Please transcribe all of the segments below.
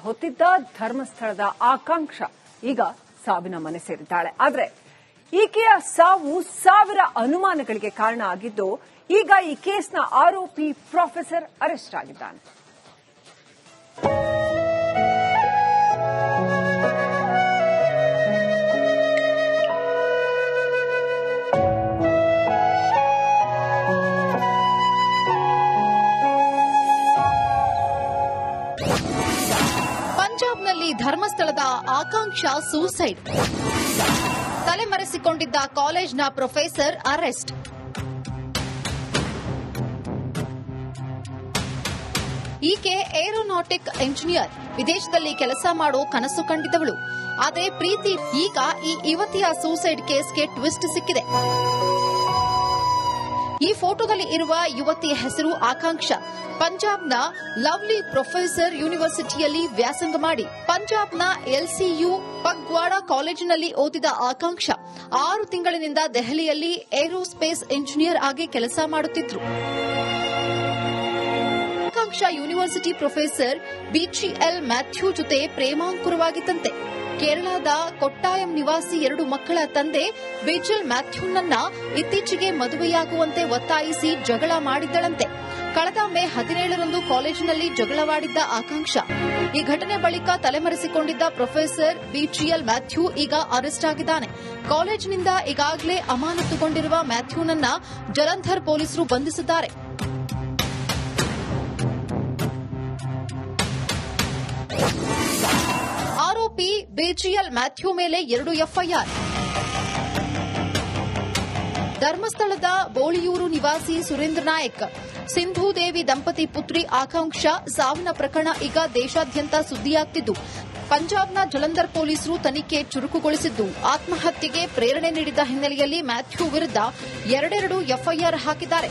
ಹೊತ್ತಿದ್ದ ಧರ್ಮಸ್ಥಳದ ಆಕಾಂಕ್ಷ ಈಗ ಸಾವಿನ ಮನೆ ಸೇರಿದ್ದಾಳೆ. ಆದರೆ ಈಕೆಯ ಸಾವು ಸಾವಿರ ಅನುಮಾನಗಳಿಗೆ ಕಾರಣ ಆಗಿದ್ದು, ಈಗ ಈ ಕೇಸ್ನ ಆರೋಪಿ ಪ್ರೊಫೆಸರ್ ಅರೆಸ್ಟ್ ಆಗಿದ್ದಾನೆ. ಪಂಜಾಬ್ನಲ್ಲಿ ಧರ್ಮಸ್ಥಳದ ಆಕಾಂಕ್ಷ ಸೂಸೈಡ್. ತಲೆಮರೆಸಿಕೊಂಡಿದ್ದ ಕಾಲೇಜ್ನ ಪ್ರೊಫೆಸರ್ ಅರೆಸ್ಟ್. ಈಕೆ ಏರೋನಾಟಿಕ್ ಇಂಜಿನಿಯರ್, ವಿದೇಶದಲ್ಲಿ ಕೆಲಸ ಮಾಡೋ ಕನಸು ಕಂಡಿದ್ದವಳು. ಆದರೆ ಪ್ರೀತಿ ಈಗ ಈ ಯುವತಿಯ ಸೂಸೈಡ್ ಕೇಸ್ಗೆ ಟ್ವಿಸ್ಟ್ ಸಿಕ್ಕಿದೆ. ಈ ಫೋಟೋದಲ್ಲಿ ಇರುವ ಯುವತಿಯ ಹೆಸರು ಆಕಾಂಕ್ಷ. ಪಂಜಾಬ್ನ ಲವ್ಲಿ ಪ್ರೊಫೆಸರ್ ಯೂನಿವರ್ಸಿಟಿಯಲ್ಲಿ ವ್ಯಾಸಂಗ ಮಾಡಿ ಪಂಜಾಬ್ನ ಎಲ್ಸಿಯು ಪಗ್ವಾಡ ಕಾಲೇಜಿನಲ್ಲಿ ಓದಿದ ಆಕಾಂಕ್ಷ 6 ತಿಂಗಳಿನಿಂದ ದೆಹಲಿಯಲ್ಲಿ ಏರೋಸ್ಪೇಸ್ ಇಂಜಿನಿಯರ್ ಆಗಿ ಕೆಲಸ ಮಾಡುತ್ತಿದ್ರು. ಆಕಾಂಕ್ಷ ಯೂನಿವರ್ಸಿಟಿ ಪ್ರೊಫೆಸರ್ ಬಿಜಿಎಲ್ ಮ್ಯಾಥ್ಯೂ ಜೊತೆ ಪ್ರೇಮಾಂಕುರವಾಗಿದ್ದಂತೆ. ಕೇರಳದ ಕೊಟ್ಟಾಯಂ ನಿವಾಸಿ 2 ಮಕ್ಕಳ ತಂದೆ ಬಿಜಿಎಲ್ ಮ್ಯಾಥ್ಯೂನನ್ನ ಇತ್ತೀಚೆಗೆ ಮದುವೆಯಾಗುವಂತೆ ಒತ್ತಾಯಿಸಿ ಜಗಳ ಮಾಡಿದ್ದಳಂತೆ. ಕಳೆದ ಮೇ 17ರಂದು ಕಾಲೇಜಿನಲ್ಲಿ ಜಗಳವಾಡಿದ್ದ ಆಕಾಂಕ್ಷ. ಈ ಘಟನೆ ಬಳಿಕ ತಲೆಮರೆಸಿಕೊಂಡಿದ್ದ ಪ್ರೊಫೆಸರ್ ಬಿಜಿಎಲ್ ಮ್ಯಾಥ್ಯೂ ಈಗ ಅರೆಸ್ಟ್ ಆಗಿದ್ದಾನೆ. ಕಾಲೇಜಿನಿಂದ ಈಗಾಗಲೇ ಅಮಾನತುಗೊಂಡಿರುವ ಮ್ಯಾಥ್ಯೂನನ್ನ ಜಲಂಧರ್ ಪೊಲೀಸರು ಬಂಧಿಸಿದ್ದಾರೆ. ಆರೋಪಿ ಬಿಜಿಎಲ್ ಮ್ಯಾಥ್ಯೂ ಮೇಲೆ 2 ಎಫ್ಐಆರ್. ಧರ್ಮಸ್ಥಳದ ಬೋಳಿಯೂರು ನಿವಾಸಿ ಸುರೇಂದ್ರ ನಾಯಕ್, ಸಿಂಧೂದೇವಿ ದಂಪತಿ ಪುತ್ರಿ ಆಕಾಂಕ್ಷ ಸಾವಿನ ಪ್ರಕರಣ ಈಗ ದೇಶಾದ್ಯಂತ ಸುದ್ದಿಯಾಗುತ್ತಿದ್ದು, ಪಂಜಾಬ್ನ ಜಲಂಧರ್ ಪೊಲೀಸರು ತನಿಖೆ ಚುರುಕುಗೊಳಿಸಿದ್ದು, ಆತ್ಮಹತ್ಯೆಗೆ ಪ್ರೇರಣೆ ನೀಡಿದ ಹಿನ್ನೆಲೆಯಲ್ಲಿ ಮ್ಯಾಥ್ಯೂ ವಿರುದ್ಧ 2 ಎಫ್ಐಆರ್ ಹಾಕಿದ್ದಾರೆ.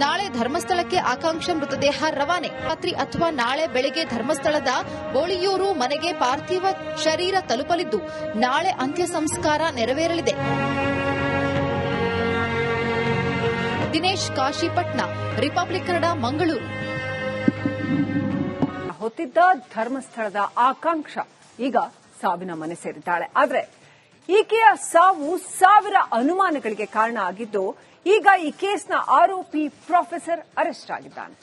ನಾಳೆ ಧರ್ಮಸ್ಥಳಕ್ಕೆ ಆಕಾಂಕ್ಷ ಮೃತದೇಹ ರವಾನೆ. ರಾತ್ರಿ ಅಥವಾ ನಾಳೆ ಬೆಳಗ್ಗೆ ಧರ್ಮಸ್ಥಳದ ಬೋಳಿಯೂರು ಮನೆಗೆ ಪಾರ್ಥಿವ ಶರೀರ ತಲುಪಲಿದ್ದು, ನಾಳೆ ಅಂತ್ಯ ಸಂಸ್ಕಾರ ನೆರವೇರಲಿದೆ. ದಿನೇಶ್ ಕಾಶಿಪಟ್ನ, ರಿಪಬ್ಲಿಕ್ ಕನ್ನಡ, ಮಂಗಳೂರು. ಹೊತ್ತಿದ್ದ ಧರ್ಮಸ್ಥಳದ ಆಕಾಂಕ್ಷ ಈಗ ಸಾವಿನ ಮನೆ ಸೇರಿದ್ದಾಳೆ. ಆದರೆ ಈಕೆಯ ಸಾವು ಸಾವಿರ ಅನುಮಾನಗಳಿಗೆ ಕಾರಣ ಆಗಿದ್ದು, ಈಗ ಈ ಕೇಸ್ನ ಆರೋಪಿ ಪ್ರೊಫೆಸರ್ ಅರೆಸ್ಟ್ ಆಗಿದ್ದಾನೆ.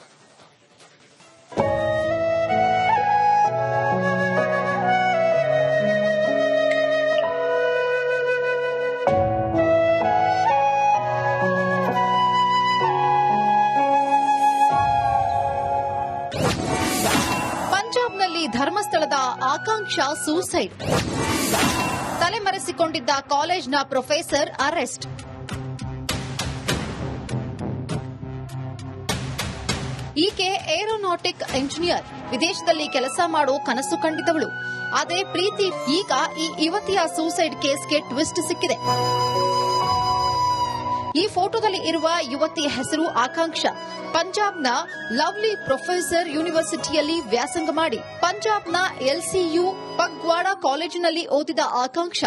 ಪಂಜಾಬ್ನಲ್ಲಿ ಧರ್ಮಸ್ಥಳದ ಆಕಾಂಕ್ಷ ಸೂಸೈಡ್. ತಲೆಮರೆಸಿಕೊಂಡಿದ್ದ ಕಾಲೇಜ್ನ ಪ್ರೊಫೆಸರ್ ಅರೆಸ್ಟ್. ಈಕೆ ಏರೋನಾಟಿಕ್ ಇಂಜಿನಿಯರ್, ವಿದೇಶದಲ್ಲಿ ಕೆಲಸ ಮಾಡೋ ಕನಸು ಕಂಡಿದ್ದವಳು. ಆದರೆ ಪ್ರೀತಿ ಈಗ ಈ ಯುವತಿಯ ಸೂಸೈಡ್ ಕೇಸ್ಗೆ ಟ್ವಿಸ್ಟ್ ಸಿಕ್ಕಿದೆ. ಈ ಫೋಟೋದಲ್ಲಿ ಇರುವ ಯುವತಿಯ ಹೆಸರು ಆಕಾಂಕ್ಷ. ಪಂಜಾಬ್ನ ಲವ್ಲಿ ಪ್ರೊಫೆಸರ್ ಯೂನಿವರ್ಸಿಟಿಯಲ್ಲಿ ವ್ಯಾಸಂಗ ಮಾಡಿ ಪಂಜಾಬ್ನ ಎಲ್ಸಿಯು ಪಗ್ವಾಡ ಕಾಲೇಜಿನಲ್ಲಿ ಓದಿದ ಆಕಾಂಕ್ಷ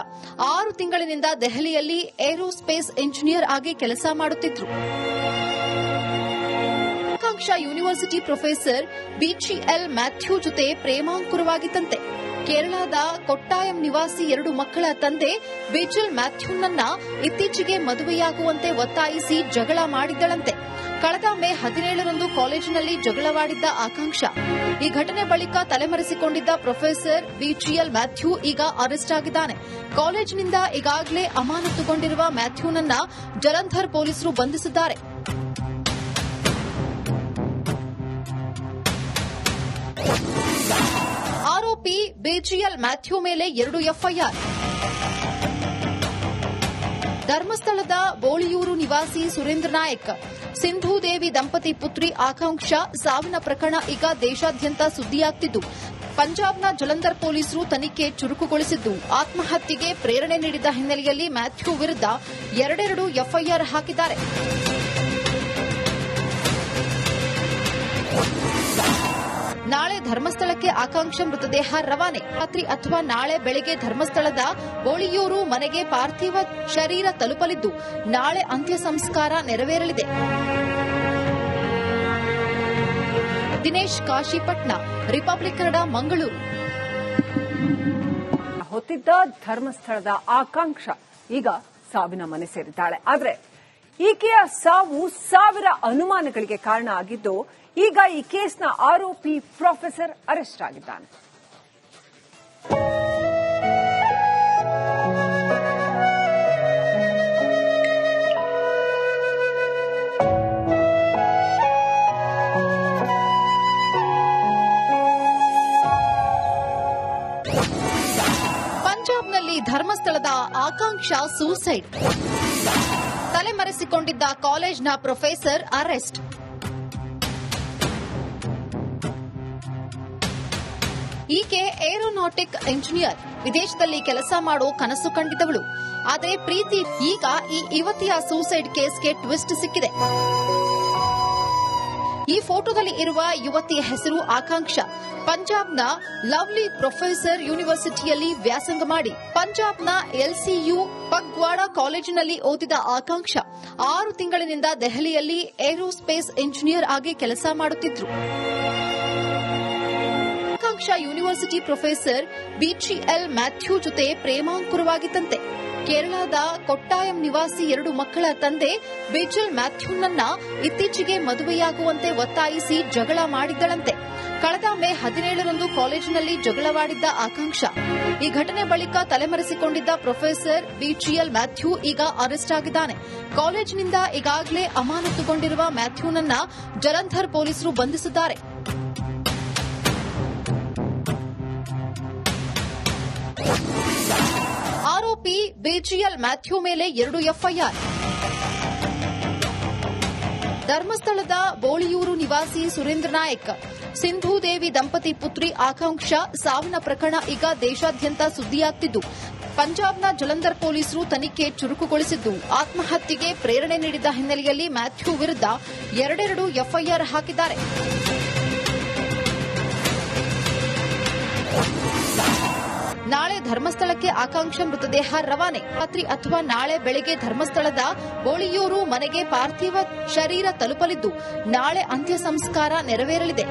6 ತಿಂಗಳಿನಿಂದ ದೆಹಲಿಯಲ್ಲಿ ಏರೋಸ್ಪೇಸ್ ಇಂಜಿನಿಯರ್ ಆಗಿ ಕೆಲಸ ಮಾಡುತ್ತಿದ್ರು. ಆಕಾಂಕ್ಷ ಯೂನಿವರ್ಸಿಟಿ ಪ್ರೊಫೆಸರ್ ಬಿಜಿಎಲ್ ಮ್ಯಾಥ್ಯೂ ಜೊತೆ ಪ್ರೇಮಾಂಕುರವಾಗಿದ್ದಂತೆ. ಕೇರಳದ ಕೊಟ್ಟಾಯಂ ನಿವಾಸಿ 2 ಮಕ್ಕಳ ತಂದೆ ಬಿಜಿಎಲ್ ಮ್ಯಾಥ್ಯೂನನ್ನ ಇತ್ತೀಚೆಗೆ ಮದುವೆಯಾಗುವಂತೆ ಒತ್ತಾಯಿಸಿ ಜಗಳ ಮಾಡಿದ್ದಳಂತೆ. ಕಳೆದ ಮೇ 17ರಂದು ಕಾಲೇಜಿನಲ್ಲಿ ಜಗಳವಾಡಿದ್ದ ಆಕಾಂಕ್ಷ. ಈ ಘಟನೆ ಬಳಿಕ ತಲೆಮರೆಸಿಕೊಂಡಿದ್ದ ಪ್ರೊಫೆಸರ್ ಬಿಜಿಎಲ್ ಮ್ಯಾಥ್ಯೂ ಈಗ ಅರೆಸ್ಟ್ ಆಗಿದ್ದಾನೆ. ಕಾಲೇಜಿನಿಂದ ಈಗಾಗಲೇ ಅಮಾನತುಗೊಂಡಿರುವ ಮ್ಯಾಥ್ಯೂನನ್ನ ಜಲಂಧರ್ ಪೊಲೀಸರು ಬಂಧಿಸಿದ್ದಾರೆ. ಆರೋಪಿ ಬಿಜಿಎಲ್ ಮ್ಯಾಥ್ಯೂ ಮೇಲೆ 2 ಎಫ್ಐಆರ್. ಧರ್ಮಸ್ಥಳದ ಬೋಳಿಯೂರು ನಿವಾಸಿ ಸುರೇಂದ್ರ ನಾಯಕ್, ಸಿಂಧೂದೇವಿ ದಂಪತಿ ಪುತ್ರಿ ಆಕಾಂಕ್ಷ ಸಾವಿನ ಪ್ರಕರಣ ಈಗ ದೇಶಾದ್ಯಂತ ಸುದ್ದಿಯಾಗುತ್ತಿದ್ದು, ಪಂಜಾಬ್ನ ಜಲಂಧರ್ ಪೊಲೀಸರು ತನಿಖೆ ಚುರುಕುಗೊಳಿಸಿದ್ದು, ಆತ್ಮಹತ್ಯೆಗೆ ಪ್ರೇರಣೆ ನೀಡಿದ ಹಿನ್ನೆಲೆಯಲ್ಲಿ ಮ್ಯಾಥ್ಯೂ ವಿರುದ್ಧ 2 ಎಫ್ಐಆರ್ ಹಾಕಿದ್ದಾರೆ. ನಾಳೆ ಧರ್ಮಸ್ಥಳಕ್ಕೆ ಆಕಾಂಕ್ಷ ಮೃತದೇಹ ರವಾನೆ. ರಾತ್ರಿ ಅಥವಾ ನಾಳೆ ಬೆಳಗ್ಗೆ ಧರ್ಮಸ್ಥಳದ ಬೋಳಿಯೂರು ಮನೆಗೆ ಪಾರ್ಥಿವ ಶರೀರ ತಲುಪಲಿದ್ದು, ನಾಳೆ ಅಂತ್ಯ ಸಂಸ್ಕಾರ ನೆರವೇರಲಿದೆ. ದಿನೇಶ್ ಕಾಶಿಪಟ್ನ, ರಿಪಬ್ಲಿಕ್ ಕನ್ನಡ, ಮಂಗಳೂರು. ಹೊತ್ತಿದ್ದ ಧರ್ಮಸ್ಥಳದ ಆಕಾಂಕ್ಷ ಈಗ ಸಾವಿನ ಮನೆ ಸೇರಿದ್ದಾಳೆ. ಆದರೆ ಈಕೆಯ ಸಾವು ಸಾವಿರ ಅನುಮಾನಗಳಿಗೆ ಕಾರಣ ಆಗಿದ್ದು, ಈಗ ಈ ಕೇಸ್ನ ಆರೋಪಿ ಪ್ರೊಫೆಸರ್ ಅರೆಸ್ಟ್ ಆಗಿದ್ದಾನೆ. ಪಂಜಾಬ್ನಲ್ಲಿ ಧರ್ಮಸ್ಥಳದ ಆಕಾಂಕ್ಷ ಸೂಸೈಡ್. ತಲೆಮರೆಸಿಕೊಂಡಿದ್ದ ಕಾಲೇಜ್ನ ಪ್ರೊಫೆಸರ್ ಅರೆಸ್ಟ್. ಈಕೆ ಏರೋನಾಟಿಕ್ ಇಂಜಿನಿಯರ್, ವಿದೇಶದಲ್ಲಿ ಕೆಲಸ ಮಾಡೋ ಕನಸು ಕಂಡಿದ್ದವಳು. ಆದರೆ ಪ್ರೀತಿ ಈಗ ಈ ಯುವತಿಯ ಸೂಸೈಡ್ ಕೇಸ್ಗೆ ಟ್ವಿಸ್ಟ್ ಸಿಕ್ಕಿದೆ. ಈ ಫೋಟೋದಲ್ಲಿ ಇರುವ ಯುವತಿಯ ಹೆಸರು ಆಕಾಂಕ್ಷ. ಪಂಜಾಬ್ನ ಲವ್ಲಿ ಪ್ರೊಫೆಸರ್ ಯೂನಿವರ್ಸಿಟಿಯಲ್ಲಿ ವ್ಯಾಸಂಗ ಮಾಡಿ ಪಂಜಾಬ್ನ LCU ಪಗ್ವಾಡ ಕಾಲೇಜಿನಲ್ಲಿ ಓದಿದ ಆಕಾಂಕ್ಷ 6 ತಿಂಗಳಿನಿಂದ ದೆಹಲಿಯಲ್ಲಿ ಏರೋಸ್ಪೇಸ್ ಇಂಜಿನಿಯರ್ ಆಗಿ ಕೆಲಸ ಮಾಡುತ್ತಿದ್ರು. ಆಕಾಂಕ್ಷ ಯೂನಿವರ್ಸಿಟಿ ಪ್ರೊಫೆಸರ್ BGL ಮ್ಯಾಥ್ಯೂ ಜೊತೆ ಪ್ರೇಮಾಂಕುರವಾಗಿತ್ತಂತೆ. ಕೇರಳದ ಕೊಟ್ಟಾಯಂ ನಿವಾಸಿ 2 ಮಕ್ಕಳ ತಂದೆ ಬೇಜಲ್ ಮ್ಯಾಥ್ಯೂನನ್ನ ಇತ್ತೀಚೆಗೆ ಮದುವೆಯಾಗುವಂತೆ ಒತ್ತಾಯಿಸಿ ಜಗಳ ಮಾಡಿದ್ದಳಂತೆ. ಕಳೆದ ಮೇ 17ರಂದು ಕಾಲೇಜಿನಲ್ಲಿ ಜಗಳವಾಡಿದ್ದ ಆಕಾಂಕ್ಷ. ಈ ಘಟನೆ ಬಳಿಕ ತಲೆಮರೆಸಿಕೊಂಡಿದ್ದ ಪ್ರೊಫೆಸರ್ BGL ಮ್ಯಾಥ್ಯೂ ಈಗ ಅರೆಸ್ಟ್ ಆಗಿದ್ದಾನೆ. ಕಾಲೇಜಿನಿಂದ ಈಗಾಗಲೇ ಅಮಾನತುಗೊಂಡಿರುವ ಮ್ಯಾಥ್ಯೂನನ್ನ ಜಲಂಧರ್ ಪೊಲೀಸರು ಬಂಧಿಸಿದ್ದಾರೆ. ಆರೋಪಿ BGL ಮ್ಯಾಥ್ಯೂ ಮೇಲೆ 2 FIR. ಧರ್ಮಸ್ಥಳದ ಬೋಳಿಯೂರು ನಿವಾಸಿ ಸುರೇಂದ್ರ ನಾಯಕ್, ಸಿಂಧೂದೇವಿ ದಂಪತಿ ಪುತ್ರಿ ಆಕಾಂಕ್ಷ ಸಾವಿನ ಪ್ರಕರಣ ಈಗ ದೇಶಾದ್ಯಂತ ಸುದ್ದಿಯಾಗ್ತಿದ್ದು, ಪಂಜಾಬ್ನ ಜಲಂಧರ್ ಪೊಲೀಸರು ತನಿಖೆ ಚುರುಕುಗೊಳಿಸಿದ್ದು, ಆತ್ಮಹತ್ಯೆಗೆ ಪ್ರೇರಣೆ ನೀಡಿದ ಹಿನ್ನೆಲೆಯಲ್ಲಿ ಮ್ಯಾಥ್ಯೂ ವಿರುದ್ಧ 2 FIR ಹಾಕಿದ್ದಾರೆ. ನಾಳೆ ಧರ್ಮಸ್ಥಳಕ್ಕೆ ಆಕಾಂಕ್ಷ ಮೃತದೇಹ ರವಾನೆ. ರಾತ್ರಿ ಅಥವಾ ನಾಳೆ ಬೆಳಗ್ಗೆ ಧರ್ಮಸ್ಥಳದ ಬೋಳಿಯೂರು ಮನೆಗೆ ಪಾರ್ಥಿವ ಶರೀರ ತಲುಪಲಿದ್ದು, ನಾಳೆ ಅಂತ್ಯ ಸಂಸ್ಕಾರ ನೆರವೇರಲಿದೆ.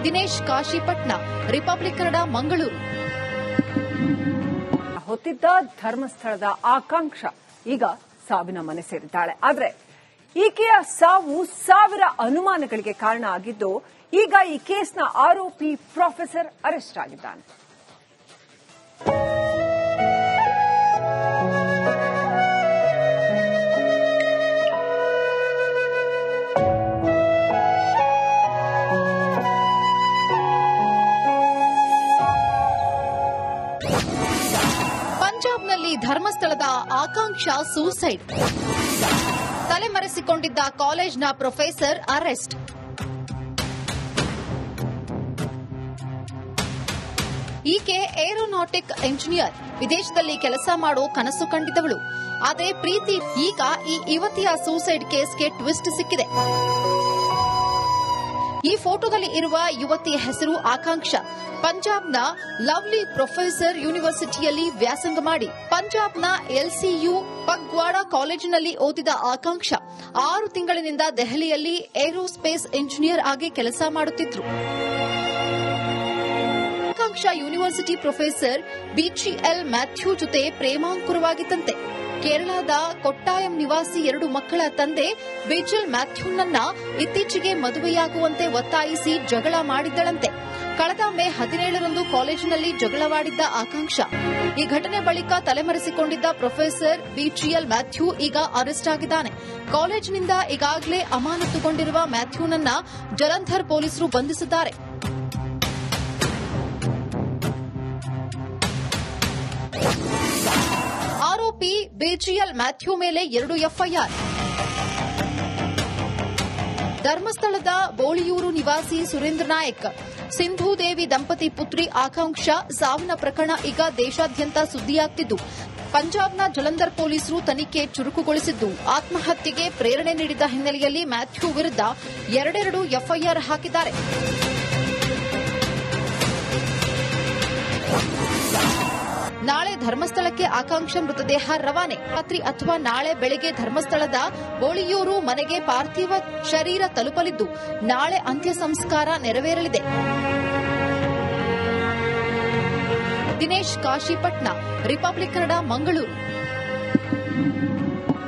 ದಿನೇಶ್ ಕಾಶಿಪಟ್ನ, ರಿಪಬ್ಲಿಕ್ ಕನ್ನಡ, ಮಂಗಳೂರು. ಹೊತ್ತಿದ್ದ ಧರ್ಮಸ್ಥಳದ ಆಕಾಂಕ್ಷ ಈಗ ಸಾವಿನ ಮನೆ ಸೇರಿದ್ದಾಳೆ. ಆದರೆ ಈಕೆಯ ಸಾವು ಸಾವಿರ ಅನುಮಾನಗಳಿಗೆ ಕಾರಣ ಆಗಿದ್ದು, ಈಗ ಈ ಕೇಸ್ನ ಆರೋಪಿ ಪ್ರೊಫೆಸರ್ ಅರೆಸ್ಟ್ ಆಗಿದ್ದಾನೆ. ಪಂಜಾಬ್ನಲ್ಲಿ ಧರ್ಮಸ್ಥಳದ ಆಕಾಂಕ್ಷ ಸೂಸೈಡ್. ತಲೆಮರೆಸಿಕೊಂಡಿದ್ದ ಕಾಲೇಜ್ನ ಪ್ರೊಫೆಸರ್ ಅರೆಸ್ಟ್. ಈಕೆ ಏರೋನಾಟಿಕ್ ಇಂಜಿನಿಯರ್, ವಿದೇಶದಲ್ಲಿ ಕೆಲಸ ಮಾಡೋ ಕನಸು ಕಂಡಿದ್ದವಳು. ಆದರೆ ಪ್ರೀತಿ ಈಗ ಈ ಯುವತಿಯ ಸೂಸೈಡ್ ಕೇಸ್ಗೆ ಟ್ವಿಸ್ಟ್ ಸಿಕ್ಕಿದೆ. ಈ ಫೋಟೋದಲ್ಲಿ ಇರುವ ಯುವತಿಯ ಹೆಸರು ಆಕಾಂಕ್ಷ. ಪಂಜಾಬ್ನ ಲವ್ಲಿ ಪ್ರೊಫೆಸರ್ ಯೂನಿವರ್ಸಿಟಿಯಲ್ಲಿ ವ್ಯಾಸಂಗ ಮಾಡಿ ಪಂಜಾಬ್ನ LCU ಪಗ್ವಾಡ ಕಾಲೇಜಿನಲ್ಲಿ ಓದಿದ ಆಕಾಂಕ್ಷ 6 ತಿಂಗಳಿನಿಂದ ದೆಹಲಿಯಲ್ಲಿ ಏರೋಸ್ಪೇಸ್ ಇಂಜಿನಿಯರ್ ಆಗಿ ಕೆಲಸ ಮಾಡುತ್ತಿದ್ರು. ಆಕಾಂಕ್ಷ ಯೂನಿವರ್ಸಿಟಿ ಪ್ರೊಫೆಸರ್ BGL ಮ್ಯಾಥ್ಯೂ ಜೊತೆ ಪ್ರೇಮಾಂಕುರವಾಗಿತ್ತಂತೆ. ಕೇರಳದ ಕೊಟ್ಟಾಯಂ ನಿವಾಸಿ 2 ಮಕ್ಕಳ ತಂದೆ ಬೇಜಲ್ ಮ್ಯಾಥ್ಯೂನನ್ನ ಇತ್ತೀಚೆಗೆ ಮದುವೆಯಾಗುವಂತೆ ಒತ್ತಾಯಿಸಿ ಜಗಳ ಮಾಡಿದ್ದಳಂತೆ. ಕಳೆದ ಮೇ 17ರಂದು ಕಾಲೇಜಿನಲ್ಲಿ ಜಗಳವಾಡಿದ್ದ ಆಕಾಂಕ್ಷ. ಈ ಘಟನೆ ಬಳಿಕ ತಲೆಮರೆಸಿಕೊಂಡಿದ್ದ ಪ್ರೊಫೆಸರ್ BGL ಮ್ಯಾಥ್ಯೂ ಈಗ ಅರೆಸ್ಟ್ ಆಗಿದ್ದಾನೆ. ಕಾಲೇಜಿನಿಂದ ಈಗಾಗಲೇ ಅಮಾನತುಗೊಂಡಿರುವ ಮ್ಯಾಥ್ಯೂನನ್ನ ಜಲಂಧರ್ ಪೊಲೀಸರು ಬಂಧಿಸಿದ್ದಾರೆ. ಆರೋಪಿ BGL ಮ್ಯಾಥ್ಯೂ ಮೇಲೆ 2 FIR. ಧರ್ಮಸ್ಥಳದ ಬೋಳಿಯೂರು ನಿವಾಸಿ ಸುರೇಂದ್ರ ನಾಯಕ್, ಸಿಂಧೂದೇವಿ ದಂಪತಿ ಪುತ್ರಿ ಆಕಾಂಕ್ಷ ಸಾವಿನ ಪ್ರಕರಣ ಈಗ ದೇಶಾದ್ಯಂತ ಸುದ್ದಿಯಾಗ್ತಿದ್ದು, ಪಂಜಾಬ್ನ ಜಲಂಧರ್ ಪೊಲೀಸರು ತನಿಖೆ ಚುರುಕುಗೊಳಿಸಿದ್ದು, ಆತ್ಮಹತ್ಯೆಗೆ ಪ್ರೇರಣೆ ನೀಡಿದ ಹಿನ್ನೆಲೆಯಲ್ಲಿ ಮ್ಯಾಥ್ಯೂ ವಿರುದ್ಧ 2 FIR ಹಾಕಿದ್ದಾರೆ. ನಾಳೆ ಧರ್ಮಸ್ಥಳಕ್ಕೆ ಆಕಾಂಕ್ಷ ಮೃತದೇಹ ರವಾನೆ. ರಾತ್ರಿ ಅಥವಾ ನಾಳೆ ಬೆಳಗ್ಗೆ ಧರ್ಮಸ್ಥಳದ ಬೋಳಿಯೂರು ಮನೆಗೆ ಪಾರ್ಥಿವ ಶರೀರ ತಲುಪಲಿದ್ದು ನಾಳೆ ಅಂತ್ಯ ಸಂಸ್ಕಾರ ನೆರವೇರಲಿದೆ. ದಿನೇಶ್ ಕಾಶಿಪಟ್ನ, ರಿಪಬ್ಲಿಕ್ ಕನ್ನಡ, ಮಂಗಳೂರು.